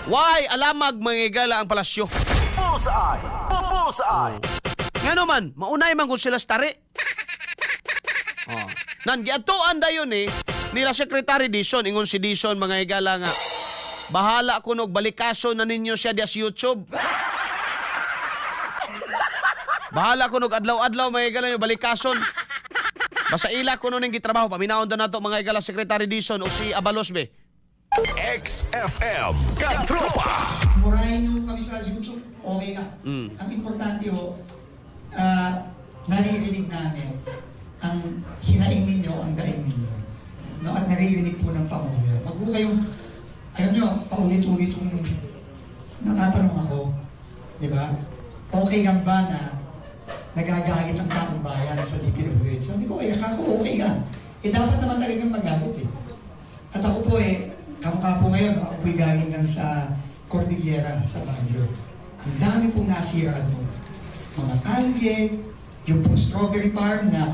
Why alamag mga higala ang palasyo? Bullseye! Bullseye! Nga naman, maunay man kung sila stari. Nan, giatuan dayon nila Secretary Dison, ingon si Dison mga higala nga, bahala ko nog balikaso na ninyo siya diya sa YouTube. Bahala ko nog adlaw-adlaw mga higala yung balikason. Basta ila ko nun yung gitrabaho, paminaon na nato mga higala Secretary Dison o si Abalos be. XFM Katropa! Murahin nyo kami sa YouTube, okay ka. Ang importante ho, naririnig namin ang hinaing ninyo, ang daing ninyo. No, at naririnig po ng Pangulo. Wag po kayong, alam nyo, paulit-ulit kung natatanong ako, di ba? Okay lang ba na nagagalit ang taong bayan sa DPWH? Sabi ko, ako okay ka. Dapat naman talagang magalit At ako po kamukha po ngayon, ako po'y galing lang sa Cordillera, sa Baguio. Ang dami pong nasira doon. Mga kalye, yung pong strawberry farm na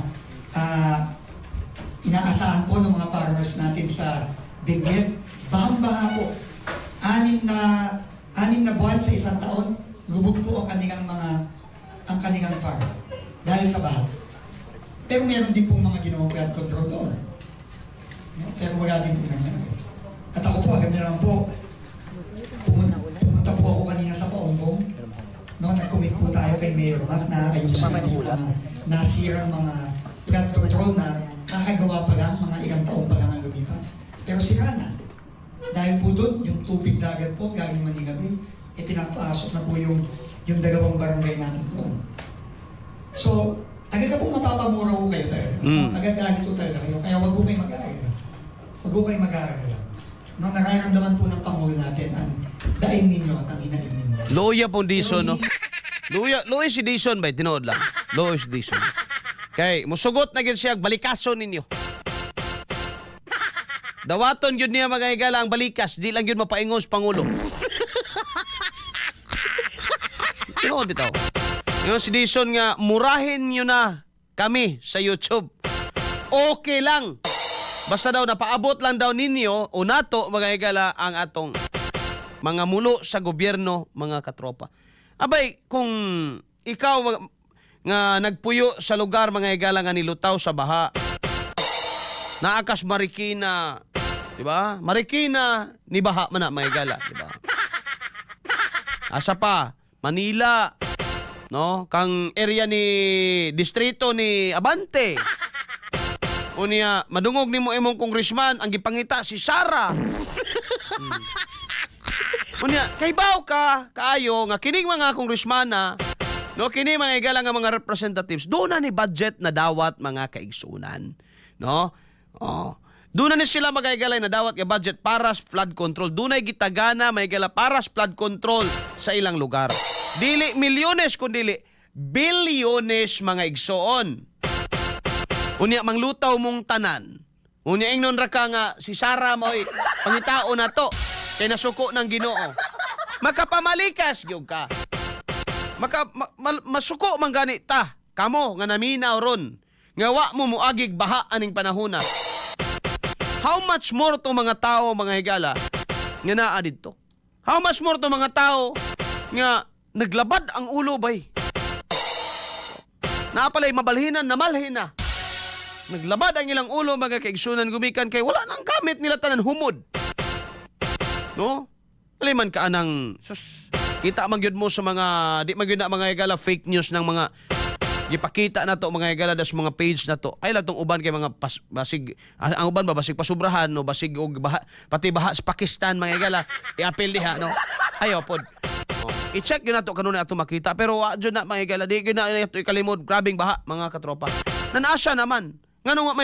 inaasahan po ng mga farmers natin sa Benguet. Bahang-baha po. Anim na buwan sa isang taon, lubog po ang kanilang farm dahil sa baha. Pero meron din pong mga ginawang flood control doon. No? Pero wala din po nangyari. At ako po, agad na lang po, pumunta po ako kanina sa Paongkong. No, nag-commit po tayo kay Mayor Mac na ayusin yung mga nasirang mga flood control na kakagawa pa lang, mga ilang taon pa lang ang lumipas. Pero sira na. Dahil po doon, yung tubig dagat po, galing Manila Bay, pinapasok na po yung dalawang barangay natin doon. So, agad na po mapapamura ko kayo tayo. Agad-agad po talaga kayo. Kaya wag po kayo mag-aalala. Wag po kayo mag-aalala. No, nararamdaman po ng Pangulo natin ang daing ninyo at ang hinaing ninyo. Luya po Dison, no? Luya si Dison ba? Tinood lang. Luya si Dison. Kay, musugot na yun siya, balikaso ninyo. Dawaton yun niya mga higala ang balikas, di lang yun mapaingos Pangulo. Tinood bitaw. Yung si Dison nga, murahin nyo na kami sa YouTube. Okay lang. Basta daw napaabot lang daw ninyo o nato mga higala ang atong mga mulo sa gobyerno mga katropa. Abay, kung ikaw nga nagpuyo sa lugar mga higala nga nilutaw sa baha, naakas Marikina, di ba? Marikina, ni baha man na mga higala, di ba? Asa pa, Manila, no? Kang area ni distrito ni Abante. Unya, madungog ni mo imong congressman ang gipangita si Sara. Unya, kaybaw ka kaayo nga kining mga congressmana, no, kini mga higala nga mga representatives, doon na ni budget na dawat mga kaigsunan, no? Doon na ni sila mga higala na dawat nga budget para sa flood control. Doon na gitagana mga higala para sa flood control sa ilang lugar. Dili milyones kundi bilyones mga igsoon. Unya manglutaw mong tanan. Unya ingnon ra ka nga si Sara mo'y pangitao na to kay nasuko ng Ginoo. Makapamalikas gyud ka. Masuko man gani ta. Kamo nga naminaw ron. Nga wa mo muagig baha aning panahona. How much more to mga tao mga higala nga naa didto? How much more to mga tao nga naglabad ang ulo bay? Naapalay mabalhinan na malhina. Naglabad ang ilang ulo mga kaigsunan gumikan kay wala nang gamit nila tanan humod. No? Aliman ka anang sus, kita man gyud mo sa mga di man gyud na mga higala fake news ng mga gipakita na to mga higala das mga page na to. Ay latong uban kay mga basig ang uban ba basig pasubrahan no basig og pati baha sa Pakistan mga higala i-apel diha no. Ayo pod. I-check yun na to kanuna ato makita pero adyo na mga higala di gyud na ito ikalimod grabing baha mga katropa. Nanasa naman. Ngano nga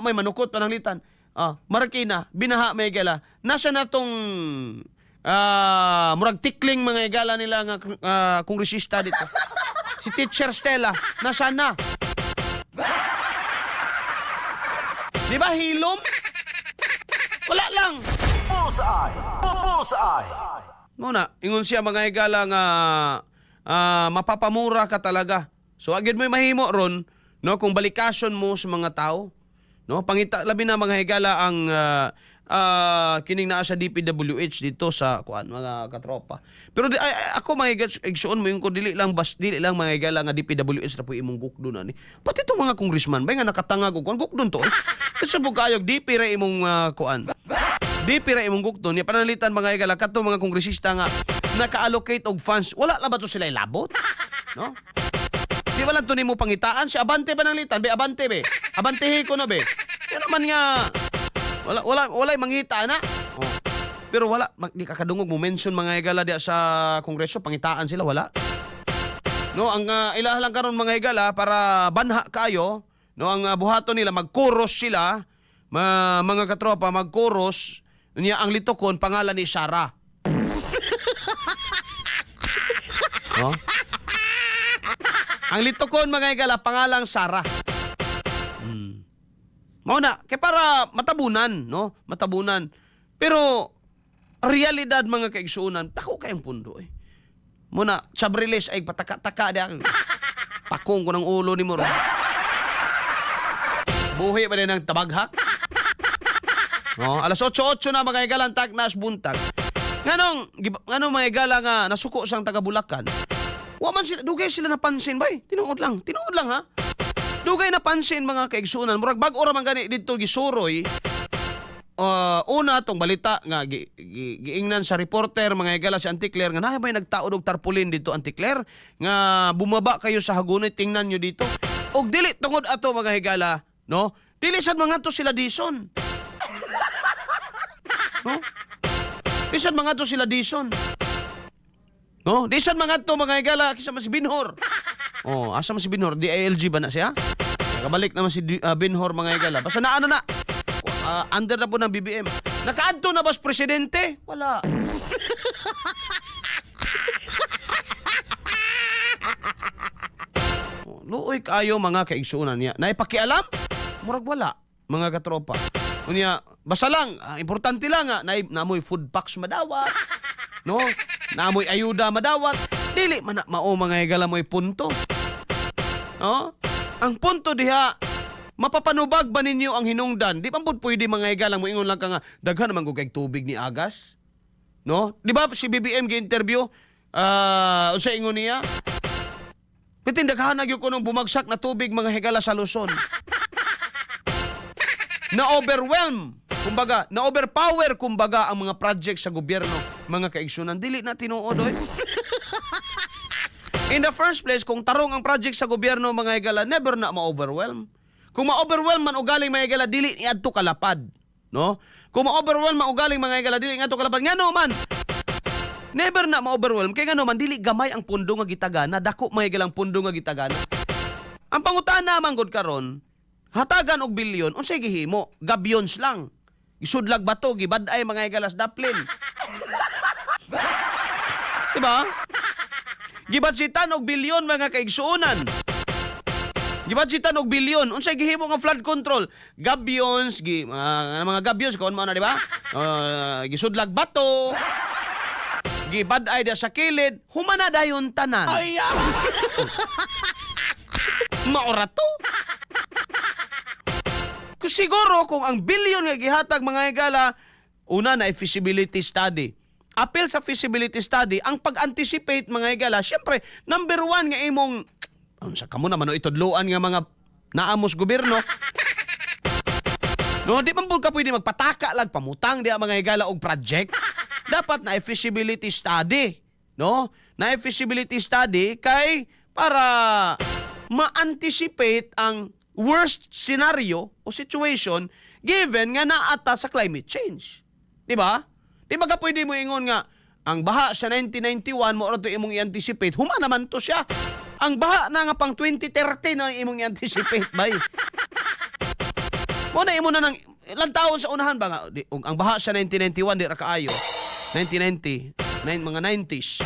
may manukot pananglitan. Marikina, binaha may higala. Nasa na tong murag tikling mga higala nila nga kongresista dito. Si Teacher Stella, nasa na? Di ba hilom? Wala lang. Bullseye! Bullseye! Muna, ingon siya mga higala nga mapapamura ka talaga. So agad mo mahimo ron, no, kung balikason mo sa mga tao, no, pangita labi na mga higala ang kining naa sa DPWH dito sa kuan mga katropa. Pero ako mga igsuon mo yung ko dili lang mga igala nga DPWH ra po imong gukdon ani. Pati itong mga congressman bay nga nakatangag og kuan gukdon to. Sa bugayog DP ra imong kuan. DP ra imong gukdon ya panalitan mga igala kadto mga kongresista nga naka-allocate og funds. Wala la ba to sila ilabot? No? Di ba lang to nimo pangitaan si Abante panalitan be Abante be. Abantehe ko na be. Yan naman nga wala mangita na. Oh. Pero wala di ka kadungog mo mention mga higala diya sa kongreso pangitaan sila wala. No, ang ilaha lang karon mga higala para banha kayo, no ang buhaton nila magkuros sila, mga katropa magkuros niya ang litokon pangalan ni Sarah. No? Ang litokon mga higala pangalang Sarah. Mao na kay para matabunan, no? Matabunan. Pero realidad mga kaigsuunan, dako kayong pundo eh. Muna, Chabriles ay pataka-taka di ako. Pakong ko ng ulo ni Moro. Buhi ba din ng tabaghak? No, alas 8:08 na mga igalang taknas buntag. Nganong mga igala nga nasuko sang taga Bulacan. Wa man sila, dugay sila napansin bay. Tinuod lang ha. Dugay napansin mga kaigsuunan, murag bag-o ra man gani didto gisuroy. Una tong balita nga giingnan sa reporter mga igala si Anticler nga naay may nagtaod og tarpaulin dito Anticler nga bumaba kayo sa hagunay tingnan nyo dito. Og dili tungod ato mga higala, no? Dili sad mga to sila dison. No? Dili sad mga to sila dison. No? Dili sad mga to mga higala kisa man si Binhor. Oh, asa man si Binhor? DILG ba na siya? Nakabalik naman si Binhor mga higala. Basta na ano na. Under na po ng BBM. Nakaadto na ba sa presidente? Wala. Luoy kayo mga kaigsuunan niya. Naipakialam? Murag wala. Mga katropa. Unya, basta lang, importante lang nga, naamoy food packs madawat. No? Naamoy ayuda madawat. Dili man na mao mga higala mo'y punto. No? Ang punto diha, mapapanubag ba ninyo ang hinungdan? Di ba po pwede mga higalang mo ingon lang ka nga, daghan naman kung kayong tubig ni Agas? No? Di ba si BBM gi-interview? Sa ingon niya? Pitindaghan nagyo ko nung bumagsak na tubig mga higala sa Luzon. Na-overwhelm. Kumbaga, na-overpower kumbaga ang mga project sa gobyerno. Mga kaigsunan. Dili na tinuod oy. In the first place, kung tarong ang project sa gobyerno mga higala, never na ma-overwhelm. Kung ma-overwhelm man ugaling mga higala, dili niadto kalapad, no? Kung ma-overwhelm man ugaling mga higala, dili niadto kalapad. Ngano man? Never na ma-overwhelm kay ngano man dili gamay ang pundo nga gitagana, dako mga higalang pundo nga gitagana. Ang pangutana man gud karon, hatagan og bilyon, unsay gihimo? Gabyons lang. Isudlag bato, gibad-ay mga higalas daplin. Diba? Gibadsitan og bilyon mga kaigsuunan. Gibadsitan og bilyon. Unsay gihimo nga flood control? Gabyons, mga gabyons kon mo na di ba? Gisudlag bato. Gibad-ay da sa kilid, humana dayon tanan. Ay! Maora to. Siguro kung ang bilyon nga gihatag mga higala, una na feasibility study. Appeal sa feasibility study, ang pag-anticipate mga higala, syempre, number one nga imong, sa kamo naman, itudluan nga mga naamos gobyerno. No, di man po ka pwede magpataka lang, pamutang di mga higala og project. Dapat na feasibility study. No? Na feasibility study kay para ma-anticipate ang worst scenario o situation given nga naata sa climate change. Di ba? Di ba ka pwede mo ingon nga ang baha sa 1991 mo to imong i-anticipate, huma naman to siya. Ang baha na nga pang 2030 na imong i-anticipate bay. Mo na imo na ng ilang taon sa unahan ba nga ang baha sa 1991 di ra kaayo. 1990, mga 90s.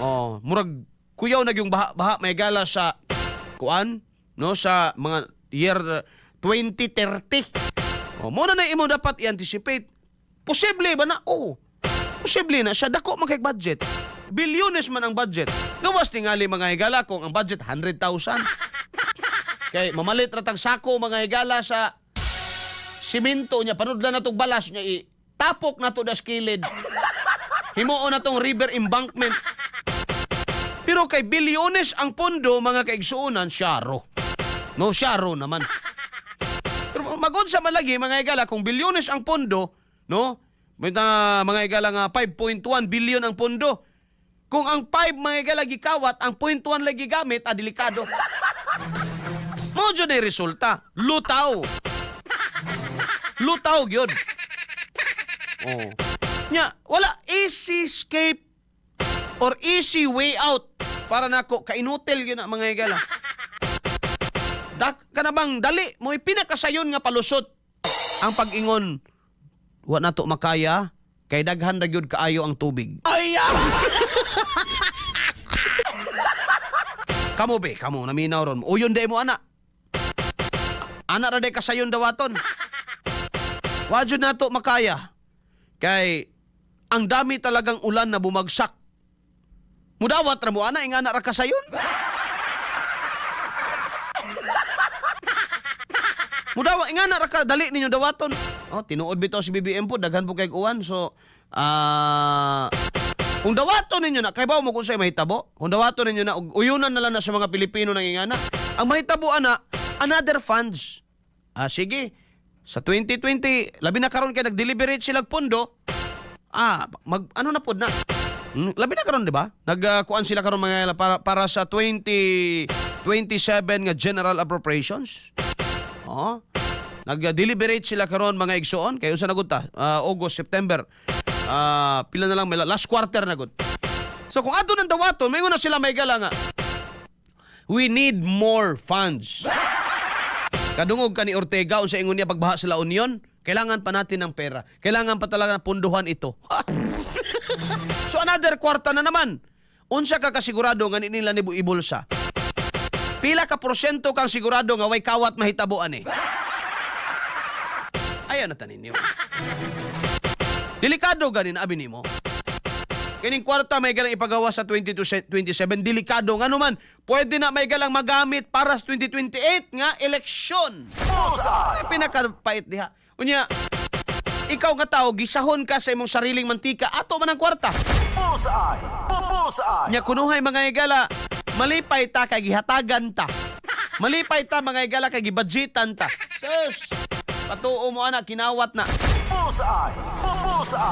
Oh, murag kuyaw na yung baha may gala sa kuan, no, sa mga year 2030. Oh, mo na imo dapat i-anticipate. Posible ba na? Oo. Posible na siya. Dako man kay budget. Bilyones man ang budget. Gawas tingali mga higala kung ang budget 100,000. Kay mamalit ratang sako mga higala sa simento niya. Panudlan na itong balas niya Tapok na to das kilid. Himuon na tong river embankment. Pero kay bilyones ang pondo, mga kaigsuunan, syaro. No, syaro naman. Pero mag-unsa man lagi, mga igala, kung bilyones ang pondo, no? Mga igala nga 5.1 billion ang pondo. Kung ang 5 mga igala gikawat, ang 0.1 lagi gamit, delikado. Mao jud ay resulta. Lutaw. Lutaw gyud. Oh. Nya, wala easy escape or easy way out para nako kainutel gyud na mga igala. Kanabang dali mo pinakasayon nga palusot ang pag-ingon wa nato makaya kay daghan ra gyud kaayo ang tubig. Ay! Kamo be, kamo naminaw ron. Uyon day mo ana. Ana ra day kasayon dawaton. Wa jud nato makaya. Kay ang dami talagang ulan na bumagsak. Mudawat ra mo ana ing ana ra kasayon. Mudawa ing ana ra ka dali ninyo dawaton. Oh, tinuod bitaw si BBM po daghan po kay uwan. So kung dawaton ninyo na, kay bawo mo kung sa'y mahitabo, kung dawaton ninyo na, uyunan na lang na sa mga Pilipino nang ingana, ang mahitabo, another funds. Sige, sa 2020, labi na karon kay nag-deliberate sila pondo, ano na pod na? Labi na karon, di ba? Nagkuan sila karon mga para sa 2027 nga General Appropriations. Nag-deliberate sila karon mga igsoon, kay unsa na gud ta? August, September. Pila na lang, last quarter na gud. So kung ato nang dawaton, may na sila may gala nga. We need more funds. Kadungog ka ni Ortega unsa ingon niya pagbaha sila union, kailangan pa natin ng pera. Kailangan pa talaga punduhan ito. So another kwarta na naman. Unsa ka kasigurado nga nila ni ibulsa? Pila ka porsyento kang sigurado nga way kawat mahitabuan eh? Ayaw na tanin niyo. Delikado ganin abi nimo. Kining kwarta may galang ipagawa sa 2027, delikado nga naman. Pwede na may galang magamit para sa 2028 nga eleksyon. Ay pinakapait diha. Unya, ikaw nga tao gisahon ka sa imong sariling mantika, ato man ang kwarta. Bullseye. Bullseye. Nya kunuhay mga igala, malipay ta kay gihatagan ta. Malipay ta mga igala kay gibudgetan ta. Sus, patuo mo ana kinawat na. Bullseye. Bullseye.